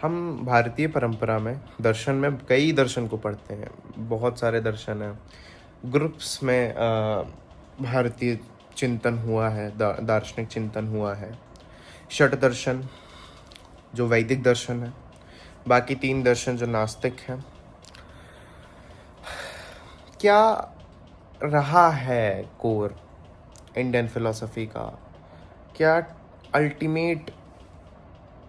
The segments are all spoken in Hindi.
हम भारतीय परंपरा में दर्शन में कई दर्शन को पढ़ते हैं। बहुत सारे दर्शन हैं। ग्रुप्स में भारतीय चिंतन हुआ है, दार्शनिक चिंतन हुआ है। षट दर्शन जो वैदिक दर्शन है, बाकी 3 दर्शन जो नास्तिक हैं। क्या रहा है कोर इंडियन फिलॉसफी का? क्या अल्टीमेट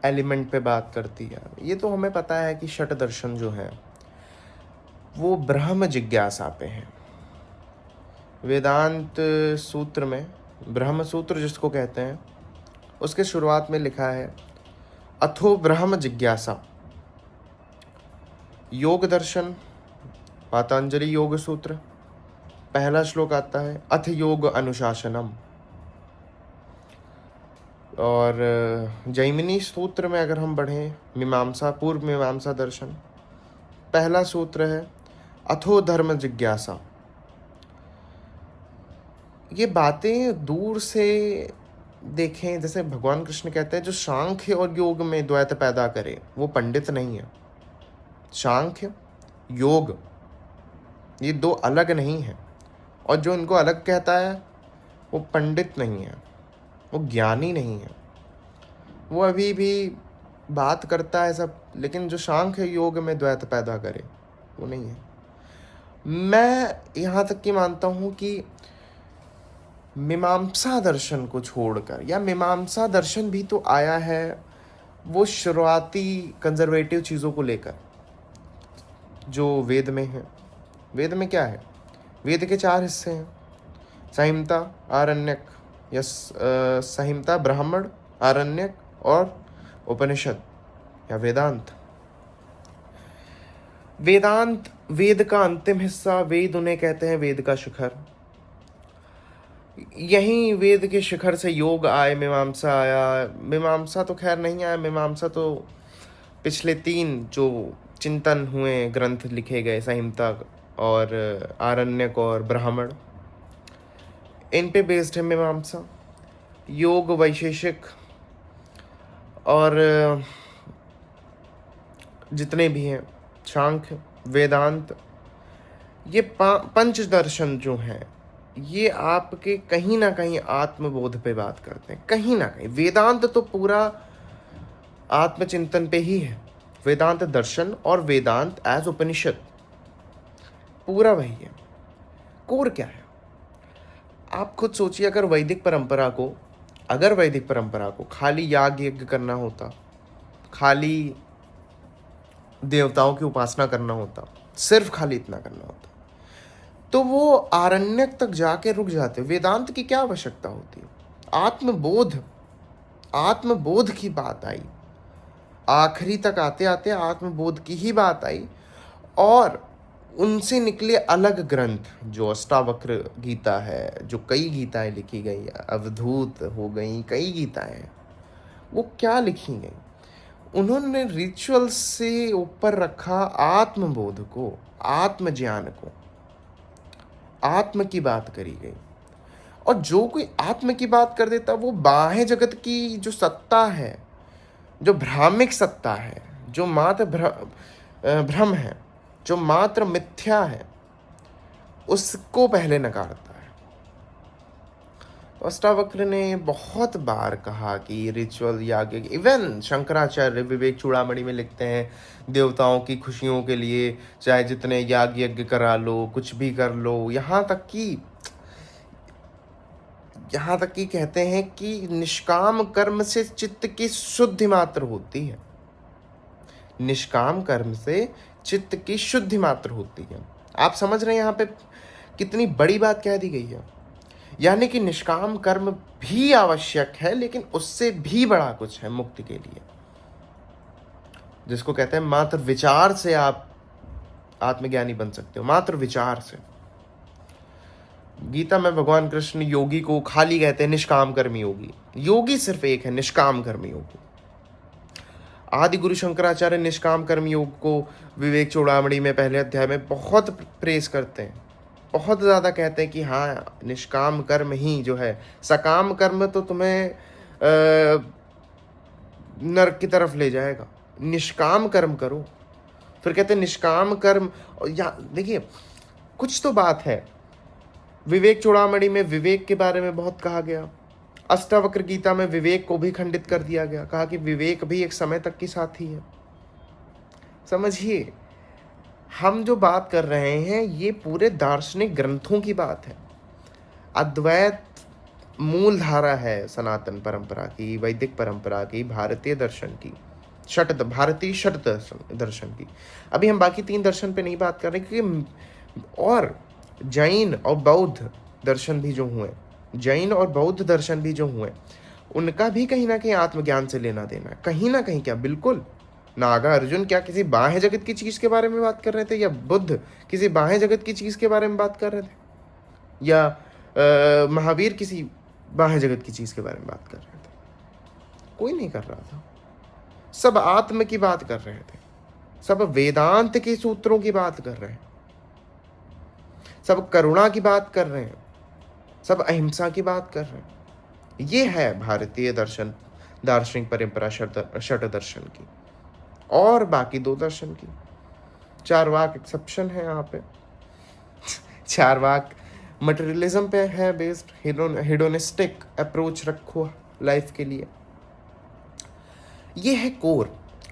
एलिमेंट पे बात करती है? ये तो हमें पता है कि षट दर्शन जो है वो ब्रह्म जिज्ञासा पे है। वेदांत सूत्र में, ब्रह्म सूत्र जिसको कहते हैं, उसके शुरुआत में लिखा है अथो ब्रह्म जिज्ञासा। योग दर्शन, पातंजलि योग सूत्र, पहला श्लोक आता है अथ योग अनुशासनम। और जैमिनी सूत्र में अगर हम बढ़ें, मीमांसा, पूर्व मीमांसा दर्शन, पहला सूत्र है अथो धर्म जिज्ञासा। ये बातें दूर से देखें, जैसे भगवान कृष्ण कहते हैं जो सांख्य और योग में द्वैत पैदा करे वो पंडित नहीं है। सांख्य योग ये 2 अलग नहीं है, और जो इनको अलग कहता है वो पंडित नहीं है, वो ज्ञानी नहीं है, वो अभी भी बात करता है सब, लेकिन जो सांख्य योग में द्वैत पैदा करे वो नहीं है। मैं यहाँ तक कि मानता हूँ कि मीमांसा दर्शन को छोड़कर, या मीमांसा दर्शन भी तो आया है वो शुरुआती कंजर्वेटिव चीज़ों को लेकर जो वेद में है। वेद में क्या है? वेद के 4 हिस्से हैं, संहिता, आरण्यक, या संहिता, ब्राह्मण, आरण्यक और उपनिषद या वेदांत। वेदांत वेद का अंतिम हिस्सा, वेद उन्हें कहते हैं वेद का शिखर। यहीं वेद के शिखर से योग आए, मीमांसा आया। मीमांसा तो खैर नहीं आया, मीमांसा तो पिछले 3 जो चिंतन हुए ग्रंथ लिखे गए, संहिता और आरण्यक और ब्राह्मण, इन पे बेस्ड है मीमांसा। योग वैशेषिक और जितने भी हैं, सांख्य, वेदांत, ये 5 दर्शन जो हैं ये आपके कहीं ना कहीं आत्मबोध पे बात करते हैं। कहीं ना कहीं वेदांत तो पूरा आत्मचिंतन पे ही है। वेदांत दर्शन और वेदांत एज उपनिषद पूरा वही है। कोर क्या है? आप खुद सोचिए, अगर वैदिक परंपरा को खाली याग यज्ञ करना होता, खाली देवताओं की उपासना करना होता, सिर्फ खाली इतना करना होता, तो वो आरण्यक तक जाके रुक जाते। वेदांत की क्या आवश्यकता होती है? आत्मबोध की बात आई, आखिरी तक आते आते आत्मबोध की ही बात आई, और उनसे निकले अलग ग्रंथ जो अष्टावक्र गीता है, जो कई गीताएं लिखी गई, अवधूत हो गई, कई गीताएं, वो क्या लिखी गई? उन्होंने रिचुअल से ऊपर रखा आत्मबोध को, आत्मज्ञान को, आत्म की बात करी गई। और जो कोई आत्म की बात कर देता, वो बाह्य जगत की जो सत्ता है, जो भ्रामिक सत्ता है, जो मात्र भ्रम है, जो मात्र मिथ्या है, उसको पहले नकारता है। तो अष्टावक्र ने बहुत बार कहा कि रिचुअल याग, इवन शंकराचार्य विवेक चूड़ामणि में लिखते हैं देवताओं की खुशियों के लिए चाहे जितने याग यज्ञ करा लो, कुछ भी कर लो। यहाँ तक कि कहते हैं कि निष्काम कर्म से चित्त की शुद्धि मात्र होती है। निष्काम कर्म से चित्त की शुद्धि मात्र होती है। आप समझ रहे हैं यहाँ पे कितनी बड़ी बात कह दी गई है? यानी कि निष्काम कर्म भी आवश्यक है, लेकिन उससे भी बड़ा कुछ है मुक्ति के लिए, जिसको कहते हैं मात्र विचार से आप आत्मज्ञानी बन सकते हो, मात्र विचार से। गीता में भगवान कृष्ण योगी को खाली कहते हैं निष्काम कर्मी योगी। योगी सिर्फ एक है, निष्काम कर्मी योगी। आदि गुरु शंकराचार्य निष्काम कर्म योग को विवेक चूड़ामणि में पहले अध्याय में बहुत प्रेस करते हैं, बहुत ज़्यादा कहते हैं कि हाँ, निष्काम कर्म ही जो है, सकाम कर्म तो तुम्हें नरक की तरफ ले जाएगा। निष्काम कर्म करो। फिर कहते हैं निष्काम कर्म। और यहाँ देखिए कुछ तो बात है। विवेक चूड़ामणि में विवेक के बारे में बहुत कहा गया, अष्टावक्र गीता में विवेक को भी खंडित कर दिया गया, कहा कि विवेक भी एक समय तक की साथी है। समझिए हम जो बात कर रहे हैं ये पूरे दार्शनिक ग्रंथों की बात है। अद्वैत मूल धारा है सनातन परंपरा की, वैदिक परंपरा की, भारतीय दर्शन की, भारतीय षट दर्शन की। अभी हम बाकी 3 दर्शन पे नहीं बात कर रहे क्योंकि और जैन और बौद्ध दर्शन भी जो हुए, जैन और बौद्ध दर्शन भी जो हुए, उनका भी कहीं ना कहीं आत्मज्ञान से लेना देना है, कहीं ना कहीं। क्या बिल्कुल नागा अर्जुन क्या किसी बाह्य जगत की चीज के बारे में बात कर रहे थे, या बुद्ध किसी बाह्य जगत की चीज के बारे में बात कर रहे थे, या महावीर किसी बाह्य जगत की चीज के बारे में बात कर रहे थे? कोई नहीं कर रहा था। सब आत्म की बात कर रहे थे, सब वेदांत के सूत्रों की बात कर रहे हैं, सब करुणा की बात कर रहे हैं, सब अहिंसा की बात कर रहे हैं। ये है भारतीय दर्शन, दार्शनिक परंपरा षट दर्शन की। और बाकी 2 दर्शन की, चारवाक एक्सेप्शन है यहाँ पे। चारवाक मटेरियलिज्म पे है बेस्ड, हेडोनिस्टिक अप्रोच रखो लाइफ के लिए। ये है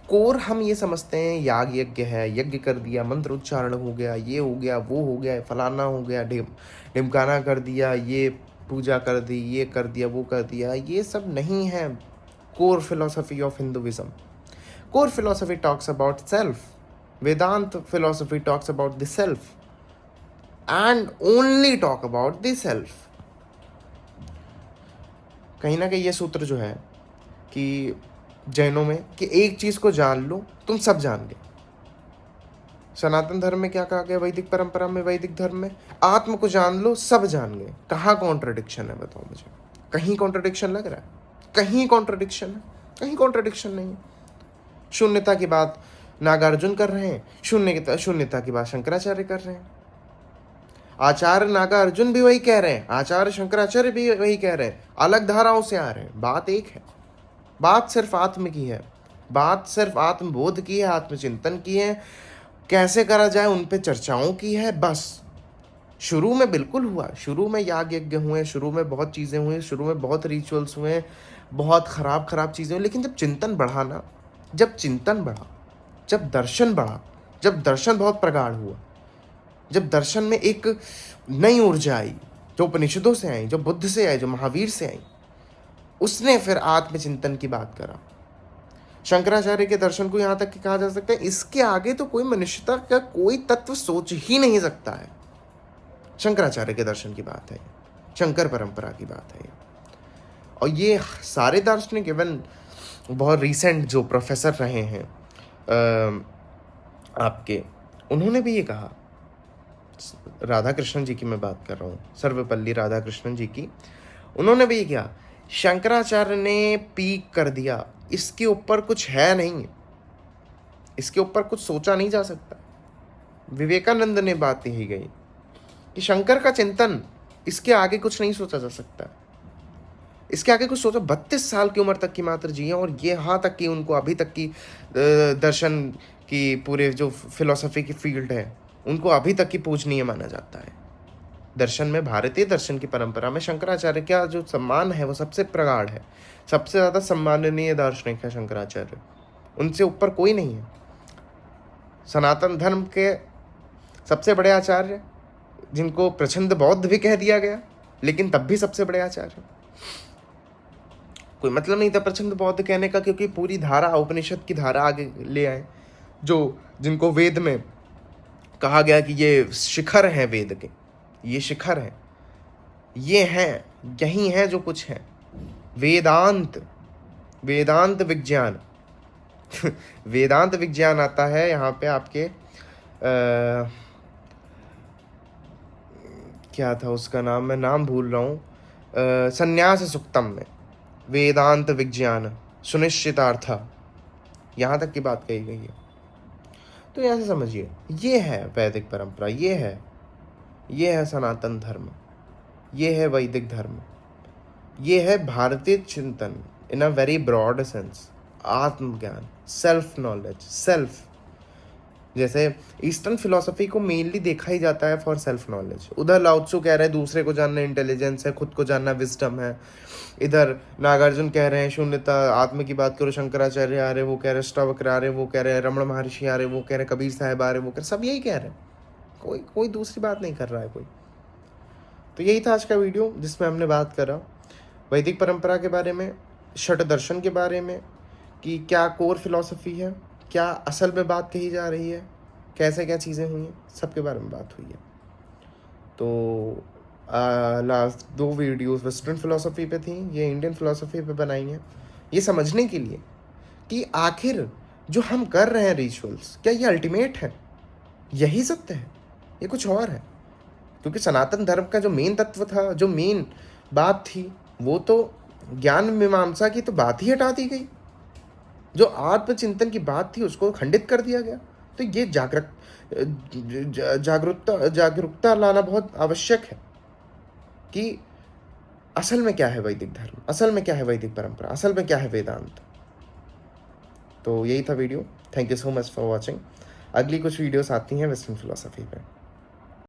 कोर हम ये समझते हैं याग यज्ञ है, यज्ञ कर दिया, मंत्र उच्चारण हो गया, ये हो गया, वो हो गया, फलाना हो गया, ढिमकाना कर दिया, ये पूजा कर दी, ये कर दिया, वो कर दिया। ये सब नहीं है core philosophy of Hinduism. Core philosophy talks about self, Vedanta philosophy talks about the self and only talk about the self. कहीं ना कहीं ये सूत्र जो है कि जैनों में कि एक चीज को जान लो तुम सब जान गए। सनातन धर्म में क्या कहा गया, वैदिक परंपरा में, वैदिक धर्म में, आत्म को जान लो सब जान गए। कहाँ कॉन्ट्रडिक्शन है बताओ मुझे? कहीं कॉन्ट्रडिक्शन लग रहा है? कहीं कॉन्ट्रडिक्शन है? कहीं कॉन्ट्रडिक्शन नहीं है। शून्यता की बात नागार्जुन कर रहे हैं, शून्यता की बात शंकराचार्य कर रहे हैं। आचार्य नागार्जुन भी वही कह रहे हैं, आचार्य शंकराचार्य भी वही कह रहे हैं, अलग धाराओं से आ रहे हैं। बात एक है, बात सिर्फ आत्म की है, बात सिर्फ आत्मबोध की है, आत्मचिंतन की है, कैसे करा जाए उन पे चर्चाओं की है बस। शुरू में बिल्कुल हुआ, शुरू में याग यज्ञ हुए, शुरू में बहुत चीज़ें हुई, शुरू में बहुत रिचुअल्स हुए, बहुत खराब चीज़ें हुई। लेकिन जब चिंतन बढ़ा ना, जब चिंतन बढ़ा, जब दर्शन बढ़ा, जब दर्शन बहुत प्रगाढ़ हुआ, जब दर्शन में एक नई ऊर्जा आई जो उपनिषदों से आई, जो बुद्ध से आई, जो महावीर से आई, उसने फिर आत्मचिंतन की बात करा। शंकराचार्य के दर्शन को यहाँ तक कि कहा जा सकता है इसके आगे तो कोई मनुष्यता का कोई तत्व सोच ही नहीं सकता है। शंकराचार्य के दर्शन की बात है, शंकर परंपरा की बात है। और ये सारे दार्शनिक, इवन बहुत रिसेंट जो प्रोफेसर रहे हैं आपके, उन्होंने भी ये कहा। राधा कृष्णन जी की मैं बात कर रहा हूँ, सर्वपल्ली राधा कृष्णन जी की, उन्होंने भी ये किया। शंकराचार्य ने पीक कर दिया, इसके ऊपर कुछ है नहीं, इसके ऊपर कुछ सोचा नहीं जा सकता। विवेकानंद ने बात यही गई कि शंकर का चिंतन, इसके आगे कुछ नहीं सोचा जा सकता, इसके आगे कुछ सोचा। 32 साल की उम्र तक की मात्र जिए, और ये यहाँ तक कि उनको अभी तक की दर्शन की पूरे जो फिलोसफी की फील्ड है उनको अभी तक की पूजनीय माना जाता है। दर्शन में, भारतीय दर्शन की परंपरा में शंकराचार्य का जो सम्मान है वो सबसे प्रगाढ़ है, सबसे ज़्यादा सम्माननीय दार्शनिक है शंकराचार्य, उनसे ऊपर कोई नहीं है। सनातन धर्म के सबसे बड़े आचार्य, जिनको प्रचंड बौद्ध भी कह दिया गया, लेकिन तब भी सबसे बड़े आचार्य। कोई मतलब नहीं था प्रचंड बौद्ध कहने का, क्योंकि पूरी धारा, उपनिषद की धारा आगे ले आए, जो जिनको वेद में कहा गया कि ये शिखर हैं वेद के, ये शिखर हैं, ये हैं, यही हैं जो कुछ है। वेदांत, वेदांत विज्ञान वेदांत विज्ञान आता है यहाँ पे आपके क्या था उसका नाम, मैं नाम भूल रहा हूँ, संन्यास सुक्तम में वेदांत विज्ञान सुनिश्चितार्थ, यहाँ तक की बात कही गई है। तो ऐसे समझिए, ये है वैदिक परंपरा, ये है सनातन धर्म, ये है वैदिक धर्म, ये है भारतीय चिंतन इन अ वेरी ब्रॉड सेंस। आत्मज्ञान, सेल्फ नॉलेज, सेल्फ। जैसे ईस्टर्न फिलोसफी को मेनली देखा ही जाता है फॉर सेल्फ नॉलेज। उधर लाओ त्सु कह रहे हैं दूसरे को जानना इंटेलिजेंस है, खुद को जानना विजडम है। इधर नागार्जुन कह रहे हैं शून्यता, आत्म की बात करो, शंकराचार्य आ रहे, वो कह रहे हैं अष्टावक्र आ रहे, वो कह रहे हैं रमण महर्षि आ रहे, वो कह रहे हैं कबीर साहब आ रहे, वो कह रहे, सब यही कह रहे हैं, कोई कोई दूसरी बात नहीं कर रहा है कोई। तो यही था आज का वीडियो जिसमें हमने बात करा वैदिक परंपरा के बारे में, षट दर्शन के बारे में, कि क्या कोर फिलॉसफी है, क्या असल में बात कही जा रही है, कैसे क्या चीज़ें हुई हैं, सबके बारे में बात हुई है। तो लास्ट 2 वीडियोस वेस्टर्न फिलॉसफी पे थी, ये इंडियन फिलॉसफी पे बनाई हैं, ये समझने के लिए कि आखिर जो हम कर रहे हैं रिचुअल्स, क्या ये अल्टीमेट है, यही सत्य है, ये कुछ और है। क्योंकि सनातन धर्म का जो मेन तत्व था, जो मेन बात थी, वो तो ज्ञान मीमांसा की तो बात ही हटा दी गई। जो आत्मचिंतन की बात थी उसको खंडित कर दिया गया। तो ये जागरूकता लाना बहुत आवश्यक है कि असल में क्या है वैदिक धर्म, असल में क्या है वैदिक परंपरा, असल में क्या है वेदांत। तो यही था video. Thank you so much for watching. अगली कुछ वीडियोस आती हैं वेस्टर्न फिलोसफी पे।